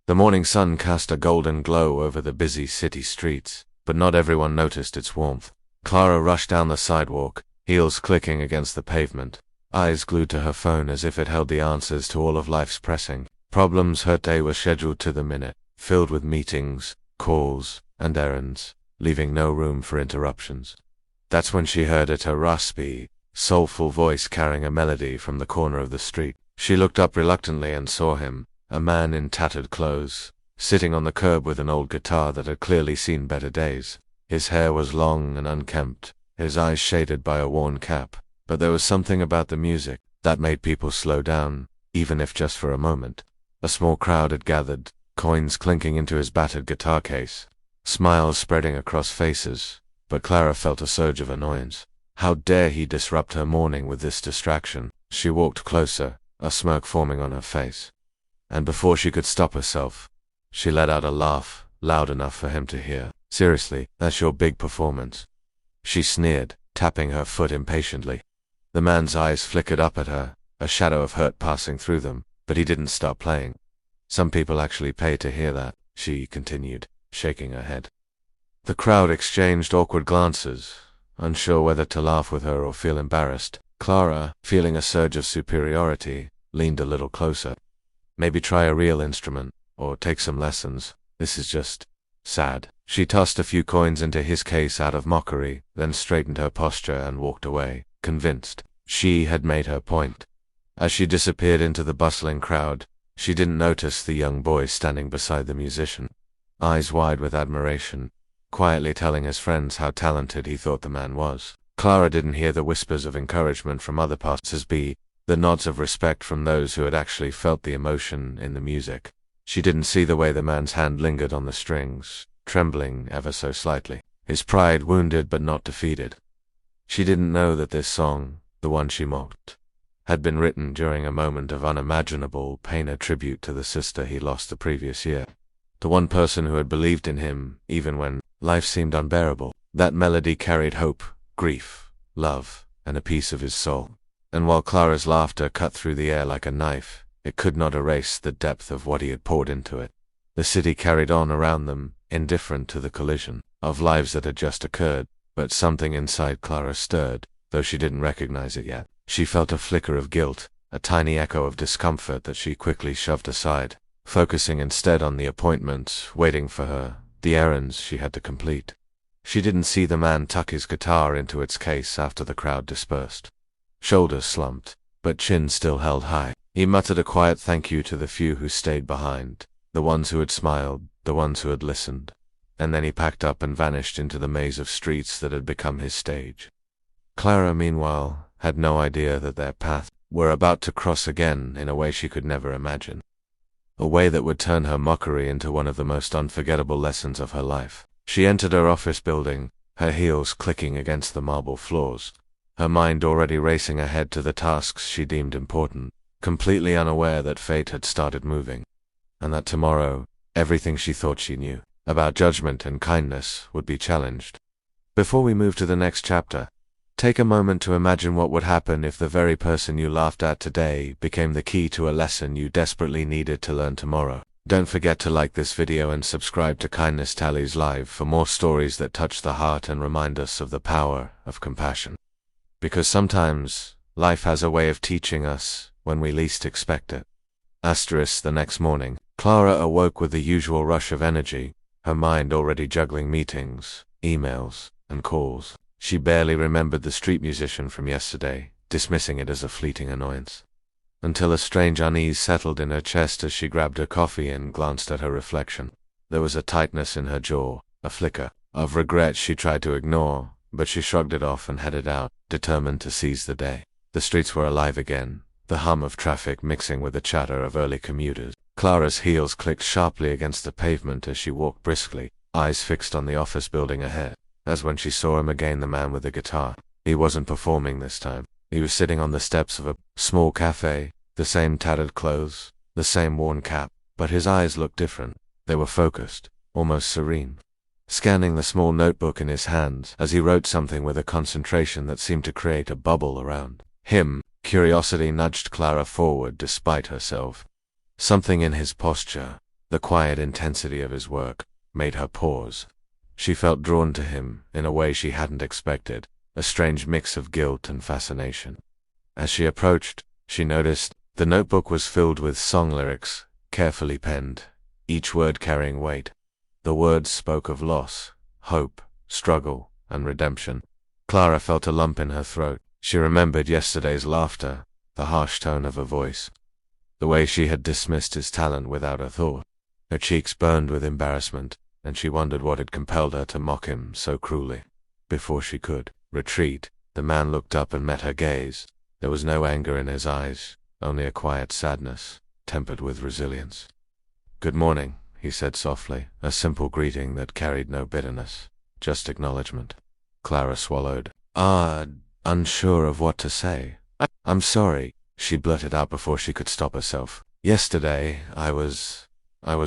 The morning sun cast a golden glow over the busy city streets, but not everyone noticed its warmth. Clara rushed down the sidewalk, heels clicking against the pavement, eyes glued to her phone as if it held the answers to all of life's pressing problems. Her day was scheduled to the minute, filled with meetings, calls, and errands, leaving no room for interruptions. That's when she heard it, a raspy, soulful voice carrying a melody from the corner of the street. She looked up reluctantly and saw him, a man in tattered clothes, sitting on the curb with an old guitar that had clearly seen better days. His hair was long and unkempt, his eyes shaded by a worn cap, but there was something about the music that made people slow down, even if just for a moment. A small crowd had gathered, coins clinking into his battered guitar case, smiles spreading across faces, but Clara felt a surge of annoyance. How dare he disrupt her morning with this distraction? She walked closer, a smirk forming on her face. And before she could stop herself, she let out a laugh, loud enough for him to hear. "Seriously, that's your big performance?" She sneered, tapping her foot impatiently. The man's eyes flickered up at her, a shadow of hurt passing through them, but he didn't stop playing. "Some people actually pay to hear that," she continued, shaking her head. The crowd exchanged awkward glances, unsure whether to laugh with her or feel embarrassed. Clara, feeling a surge of superiority, leaned a little closer. "Maybe try a real instrument, or take some lessons. This is just sad." She tossed a few coins into his case out of mockery, then straightened her posture and walked away, convinced she had made her point. As she disappeared into the bustling crowd, she didn't notice the young boy standing beside the musician, eyes wide with admiration, quietly telling his friends how talented he thought the man was. Clara didn't hear the whispers of encouragement from other passers-by, the nods of respect from those who had actually felt the emotion in the music. She didn't see the way the man's hand lingered on the strings, trembling ever so slightly, his pride wounded but not defeated. She didn't know that this song, the one she mocked, had been written during a moment of unimaginable pain, a tribute to the sister he lost the previous year, the one person who had believed in him even when life seemed unbearable. That melody carried hope, grief, love, and a piece of his soul. And while Clara's laughter cut through the air like a knife, it could not erase the depth of what he had poured into it. The city carried on around them, indifferent to the collision of lives that had just occurred, but something inside Clara stirred, though she didn't recognize it yet. She felt a flicker of guilt, a tiny echo of discomfort that she quickly shoved aside, focusing instead on the appointments waiting for her, the errands she had to complete. She didn't see the man tuck his guitar into its case after the crowd dispersed. Shoulders slumped, but chin still held high. He muttered a quiet thank you to the few who stayed behind, the ones who had smiled, the ones who had listened. And then he packed up and vanished into the maze of streets that had become his stage. Clara, meanwhile, had no idea that their paths were about to cross again in a way she could never imagine. A way that would turn her mockery into one of the most unforgettable lessons of her life. She entered her office building, her heels clicking against the marble floors, her mind already racing ahead to the tasks she deemed important, completely unaware that fate had started moving, and that tomorrow, everything she thought she knew about judgment and kindness would be challenged. Before we move to the next chapter, take a moment to imagine what would happen if the very person you laughed at today became the key to a lesson you desperately needed to learn tomorrow. Don't forget to like this video and subscribe to Kindness Tallies Live for more stories that touch the heart and remind us of the power of compassion. Because sometimes, life has a way of teaching us when we least expect it. The next morning, Clara awoke with the usual rush of energy, her mind already juggling meetings, emails, and calls. She barely remembered the street musician from yesterday, dismissing it as a fleeting annoyance, until a strange unease settled in her chest as she grabbed her coffee and glanced at her reflection. There was a tightness in her jaw, a flicker of regret she tried to ignore, but she shrugged it off and headed out, determined to seize the day. The streets were alive again, the hum of traffic mixing with the chatter of early commuters. Clara's heels clicked sharply against the pavement as she walked briskly, eyes fixed on the office building ahead. As when she saw him again, the man with the guitar. He wasn't performing this time. He was sitting on the steps of a small cafe, the same tattered clothes, the same worn cap, but his eyes looked different. They were focused, almost serene, scanning the small notebook in his hands as he wrote something with a concentration that seemed to create a bubble around him. Curiosity nudged Clara forward despite herself. Something in his posture, The quiet intensity of his work made her pause. She felt drawn to him in a way she hadn't expected, a strange mix of guilt and fascination. As she approached, she noticed the notebook was filled with song lyrics, carefully penned, each word carrying weight. The words spoke of loss, hope, struggle, and redemption. Clara felt a lump in her throat. She remembered yesterday's laughter, the harsh tone of her voice, the way she had dismissed his talent without a thought. Her cheeks burned with embarrassment, and she wondered what had compelled her to mock him so cruelly. Before she could retreat, the man looked up and met her gaze. There was no anger in his eyes, only a quiet sadness, tempered with resilience. "Good morning," he said softly, a simple greeting that carried no bitterness, just acknowledgement. Clara swallowed, unsure of what to say. I'm sorry," she blurted out before she could stop herself. "Yesterday, I was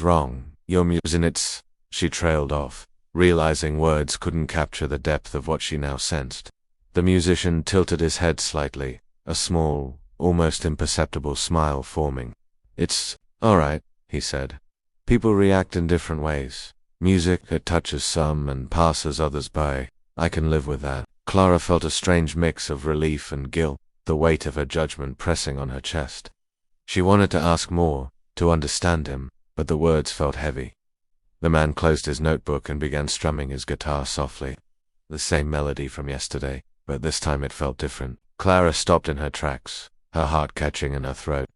wrong. Your music, She trailed off, realizing words couldn't capture the depth of what she now sensed. The musician tilted his head slightly, a small, almost imperceptible smile forming. "It's all right," he said. "People react in different ways. Music, it touches some and passes others by. I can live with that." Clara felt a strange mix of relief and guilt, the weight of her judgment pressing on her chest. She wanted to ask more, to understand him, but the words felt heavy. The man closed his notebook and began strumming his guitar softly. The same melody from yesterday, but this time it felt different. Clara stopped in her tracks, her heart catching in her throat.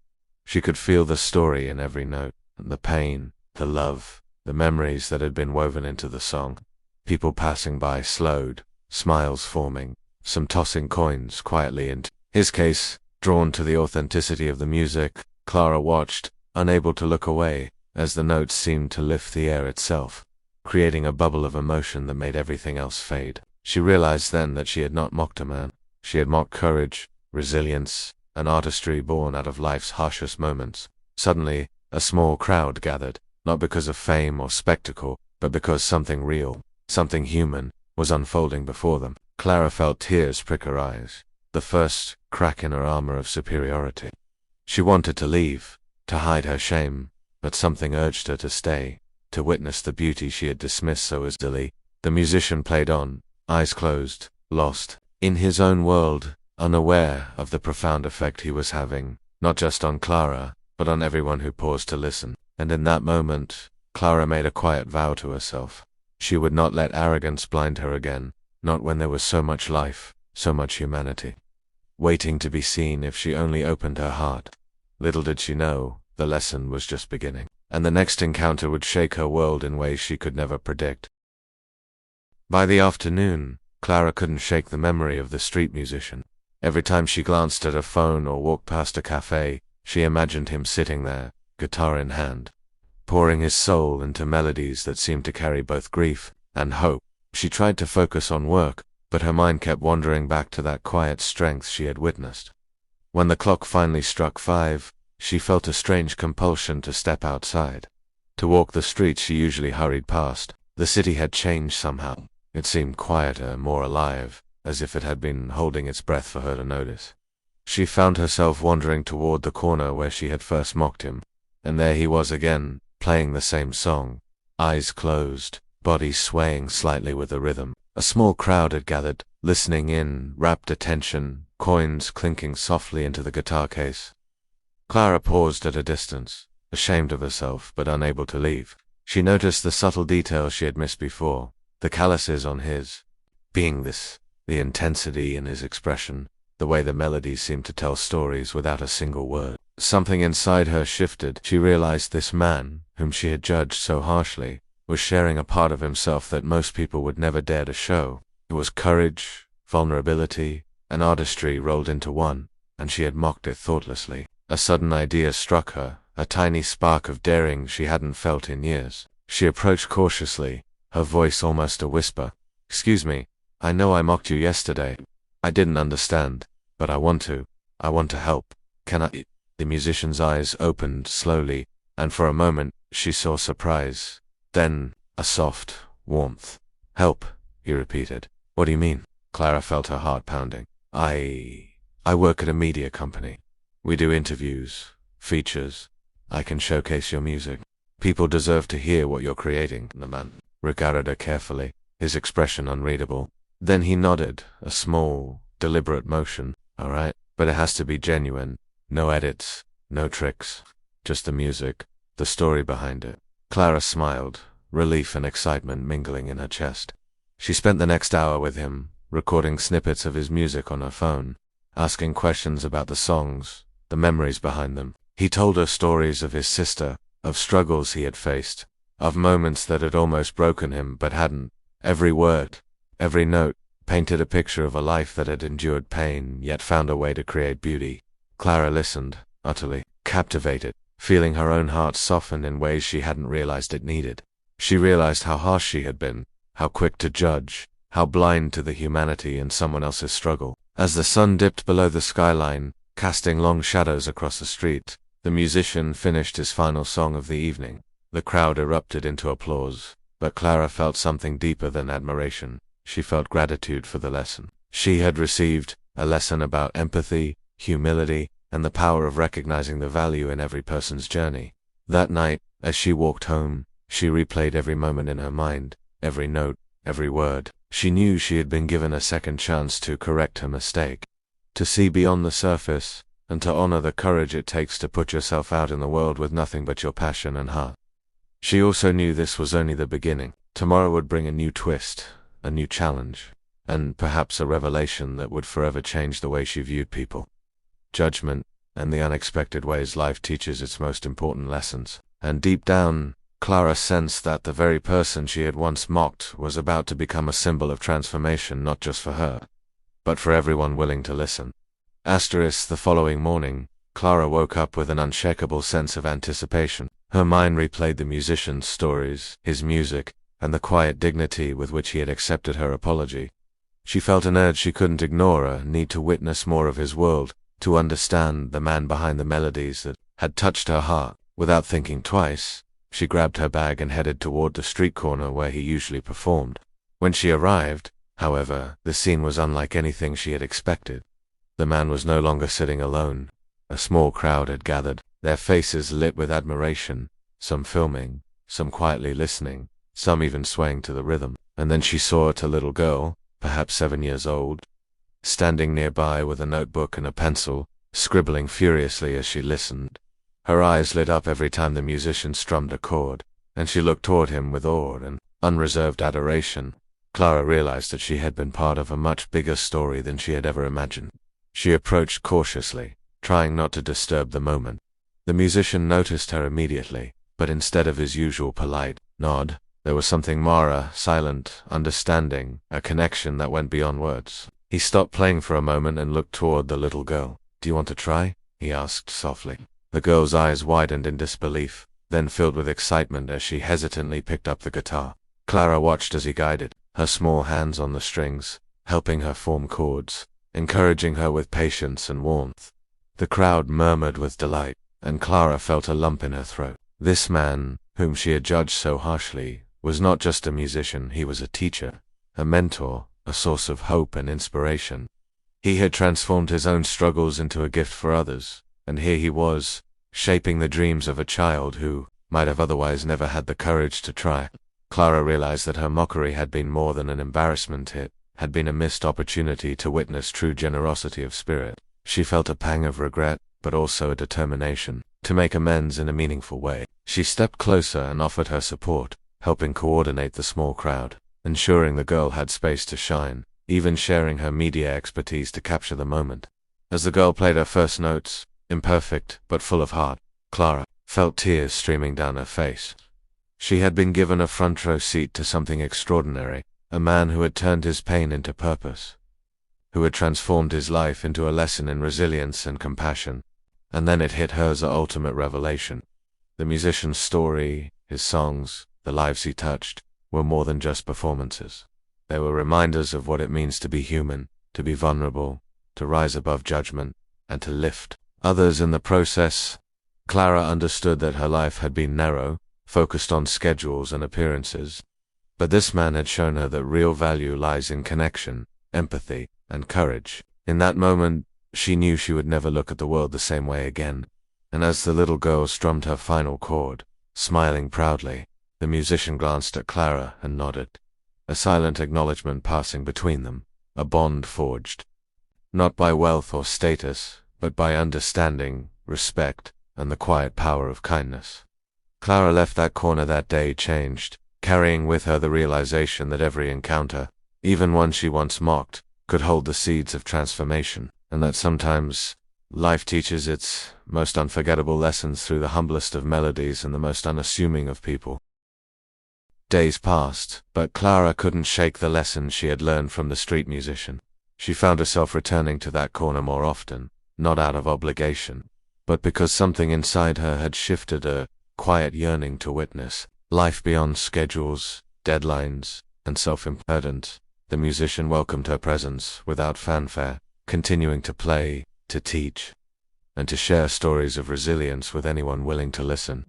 She could feel the story in every note, the pain, the love, the memories that had been woven into the song. People passing by slowed, smiles forming, some tossing coins quietly into his case. Drawn to the authenticity of the music, Clara watched, unable to look away, as the notes seemed to lift the air itself, creating a bubble of emotion that made everything else fade. She realized then that she had not mocked a man. She had mocked courage, resilience, and artistry born out of life's harshest moments. Suddenly, a small crowd gathered, not because of fame or spectacle, but because something real, something human, was unfolding before them. Clara felt tears prick her eyes, the first crack in her armor of superiority. She wanted to leave, to hide her shame, but something urged her to stay, to witness the beauty she had dismissed so easily. The musician played on, eyes closed, lost in his own world, unaware of the profound effect he was having, not just on Clara, but on everyone who paused to listen. And in that moment, Clara made a quiet vow to herself. She would not let arrogance blind her again, not when there was so much life, so much humanity, waiting to be seen if she only opened her heart. Little did she know, the lesson was just beginning, and the next encounter would shake her world in ways she could never predict. By the afternoon, Clara couldn't shake the memory of the street musician. Every time she glanced at her phone or walked past a cafe, she imagined him sitting there, guitar in hand, pouring his soul into melodies that seemed to carry both grief and hope. She tried to focus on work, but her mind kept wandering back to that quiet strength she had witnessed. When the clock finally struck 5, she felt a strange compulsion to step outside, to walk the streets she usually hurried past. The city had changed somehow. It seemed quieter, more alive, as if it had been holding its breath for her to notice. She found herself wandering toward the corner where she had first mocked him, and there he was again, playing the same song, eyes closed, body swaying slightly with the rhythm. A small crowd had gathered, listening in rapt attention, coins clinking softly into the guitar case. Clara paused at a distance, ashamed of herself but unable to leave. She noticed the subtle details she had missed before, the calluses on his beingness, the intensity in his expression, the way the melodies seemed to tell stories without a single word. Something inside her shifted. She realized this man, whom she had judged so harshly, was sharing a part of himself that most people would never dare to show. It was courage, vulnerability, and artistry rolled into one, and she had mocked it thoughtlessly. A sudden idea struck her, a tiny spark of daring she hadn't felt in years. She approached cautiously, her voice almost a whisper. "Excuse me, I know I mocked you yesterday. I didn't understand, but I want to help. Can I?" The musician's eyes opened slowly, and for a moment she saw surprise, then a soft warmth. "Help," he repeated. "What do you mean?" Clara felt her heart pounding. I work at a media company. We do interviews, features. I can showcase your music." People deserve to hear what you're creating." The man regarded her carefully, his expression unreadable. Then he nodded, a small, deliberate motion. "All right, but it has to be genuine. No edits, no tricks. Just the music, the story behind it." Clara smiled, relief and excitement mingling in her chest. She spent the next hour with him, recording snippets of his music on her phone, asking questions about the songs, the memories behind them. He told her stories of his sister, of struggles he had faced, of moments that had almost broken him but hadn't. Every word, every note, painted a picture of a life that had endured pain, yet found a way to create beauty. Clara listened, utterly captivated, feeling her own heart soften in ways she hadn't realized it needed. She realized how harsh she had been, how quick to judge, how blind to the humanity in someone else's struggle. As the sun dipped below the skyline, casting long shadows across the street, the musician finished his final song of the evening. The crowd erupted into applause, but Clara felt something deeper than admiration. She felt gratitude for the lesson she had received, a lesson about empathy, humility, and the power of recognizing the value in every person's journey. That night, as she walked home, she replayed every moment in her mind, every note, every word. She knew she had been given a second chance to correct her mistake, to see beyond the surface, and to honor the courage it takes to put yourself out in the world with nothing but your passion and heart. She also knew this was only the beginning. Tomorrow would bring a new twist, a new challenge, and perhaps a revelation that would forever change the way she viewed people, judgment, and the unexpected ways life teaches its most important lessons. And deep down, Clara sensed that the very person she had once mocked was about to become a symbol of transformation, not just for her, but for everyone willing to listen. The following morning, Clara woke up with an unshakable sense of anticipation. Her mind replayed the musician's stories, his music, and the quiet dignity with which he had accepted her apology. She felt an urge she couldn't ignore, a need to witness more of his world, to understand the man behind the melodies that had touched her heart. Without thinking twice, she grabbed her bag and headed toward the street corner where he usually performed. When she arrived, however, the scene was unlike anything she had expected. The man was no longer sitting alone. A small crowd had gathered, their faces lit with admiration, some filming, some quietly listening, some even swaying to the rhythm. And then she saw a little girl, perhaps 7 years old, standing nearby with a notebook and a pencil, scribbling furiously as she listened. Her eyes lit up every time the musician strummed a chord, and she looked toward him with awe and unreserved adoration. Clara realized that she had been part of a much bigger story than she had ever imagined. She approached cautiously, trying not to disturb the moment. The musician noticed her immediately, but instead of his usual polite nod, there was something more, silent, understanding, a connection that went beyond words. He stopped playing for a moment and looked toward the little girl. "Do you want to try?" he asked softly. The girl's eyes widened in disbelief, then filled with excitement as she hesitantly picked up the guitar. Clara watched as he guided, her small hands on the strings, helping her form chords, encouraging her with patience and warmth. The crowd murmured with delight, and Clara felt a lump in her throat. This man, whom she had judged so harshly, was not just a musician, he was a teacher, a mentor, a source of hope and inspiration. He had transformed his own struggles into a gift for others, and here he was, shaping the dreams of a child who might have otherwise never had the courage to try. Clara realized that her mockery had been more than an embarrassment, it had been a missed opportunity to witness true generosity of spirit. She felt a pang of regret, but also a determination to make amends in a meaningful way. She stepped closer and offered her support, helping coordinate the small crowd, ensuring the girl had space to shine, even sharing her media expertise to capture the moment. As the girl played her first notes, imperfect but full of heart, Clara felt tears streaming down her face. She had been given a front row seat to something extraordinary, a man who had turned his pain into purpose, who had transformed his life into a lesson in resilience and compassion. And then it hit her as the ultimate revelation. The musician's story, his songs, the lives he touched, were more than just performances. They were reminders of what it means to be human, to be vulnerable, to rise above judgment, and to lift others in the process. Clara understood that her life had been narrow, focused on schedules and appearances. But this man had shown her that real value lies in connection, empathy, and courage. In that moment, she knew she would never look at the world the same way again. And as the little girl strummed her final chord, smiling proudly. The musician glanced at Clara and nodded, a silent acknowledgement passing between them, a bond forged, not by wealth or status, but by understanding, respect, and the quiet power of kindness. Clara left that corner that day changed, carrying with her the realization that every encounter, even one she once mocked, could hold the seeds of transformation, and that sometimes life teaches its most unforgettable lessons through the humblest of melodies and the most unassuming of people. Days passed, but Clara couldn't shake the lessons she had learned from the street musician. She found herself returning to that corner more often, not out of obligation, but because something inside her had shifted, a quiet yearning to witness life beyond schedules, deadlines, and self-importance. The musician welcomed her presence without fanfare, continuing to play, to teach, and to share stories of resilience with anyone willing to listen.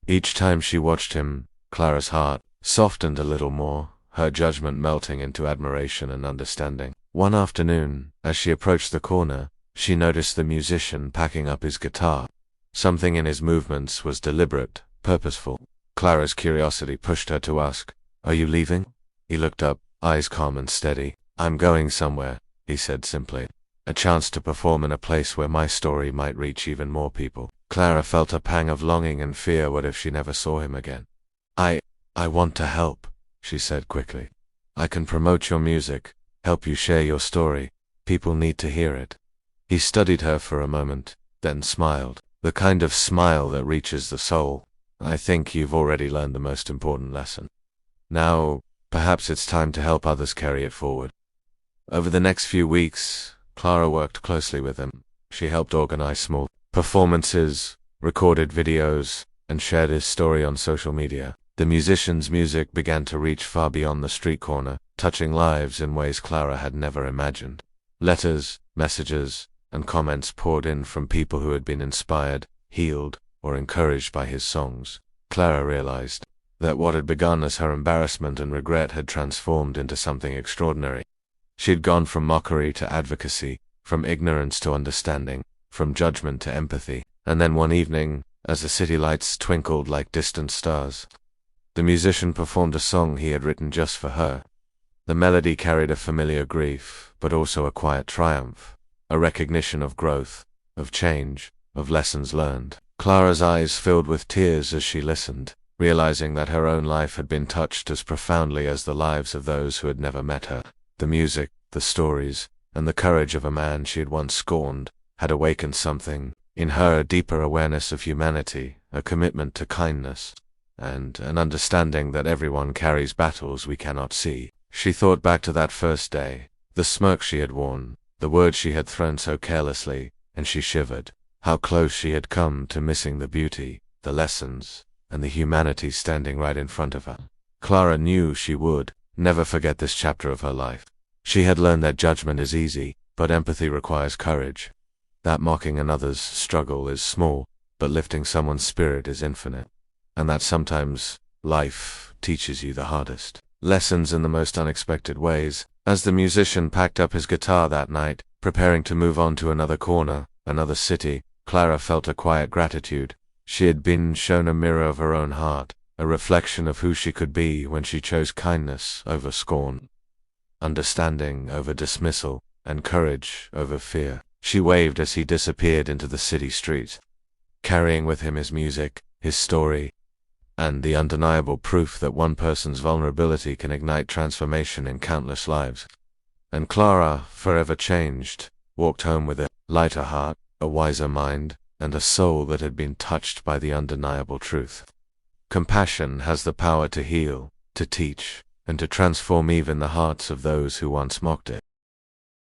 Each time she watched him, Clara's heart softened a little more, her judgment melting into admiration and understanding. One afternoon, as she approached the corner, she noticed the musician packing up his guitar. Something in his movements was deliberate, purposeful. Clara's curiosity pushed her to ask, "Are you leaving?" He looked up, eyes calm and steady. "I'm going somewhere," he said simply. "A chance to perform in a place where my story might reach even more people." Clara felt a pang of longing and fear. What if she never saw him again? I want to help," she said quickly. "I can promote your music, help you share your story. People need to hear it." He studied her for a moment, then smiled, the kind of smile that reaches the soul. "I think you've already learned the most important lesson. Now, perhaps it's time to help others carry it forward." Over the next few weeks, Clara worked closely with him. She helped organize small performances, recorded videos, and shared his story on social media. The musician's music began to reach far beyond the street corner, touching lives in ways Clara had never imagined. Letters, messages, and comments poured in from people who had been inspired, healed, or encouraged by his songs. Clara realized that what had begun as her embarrassment and regret had transformed into something extraordinary. She had gone from mockery to advocacy, from ignorance to understanding, from judgment to empathy. And then one evening, as the city lights twinkled like distant stars, the musician performed a song he had written just for her. The melody carried a familiar grief, but also a quiet triumph, a recognition of growth, of change, of lessons learned. Clara's eyes filled with tears as she listened, realizing that her own life had been touched as profoundly as the lives of those who had never met her. The music, the stories, and the courage of a man she had once scorned had awakened something in her, a deeper awareness of humanity, a commitment to kindness, and an understanding that everyone carries battles we cannot see. She thought back to that first day, the smirk she had worn, the words she had thrown so carelessly, and she shivered. How close she had come to missing the beauty, the lessons, and the humanity standing right in front of her. Clara knew she would never forget this chapter of her life. She had learned that judgment is easy, but empathy requires courage. That mocking another's struggle is small, but lifting someone's spirit is infinite. And that sometimes life teaches you the hardest lessons in the most unexpected ways. As the musician packed up his guitar that night, preparing to move on to another corner, another city, Clara felt a quiet gratitude. She had been shown a mirror of her own heart, a reflection of who she could be when she chose kindness over scorn, understanding over dismissal, and courage over fear. She waved as he disappeared into the city street, carrying with him his music, his story, and the undeniable proof that one person's vulnerability can ignite transformation in countless lives. And Clara, forever changed, walked home with a lighter heart, a wiser mind, and a soul that had been touched by the undeniable truth. Compassion has the power to heal, to teach, and to transform even the hearts of those who once mocked it.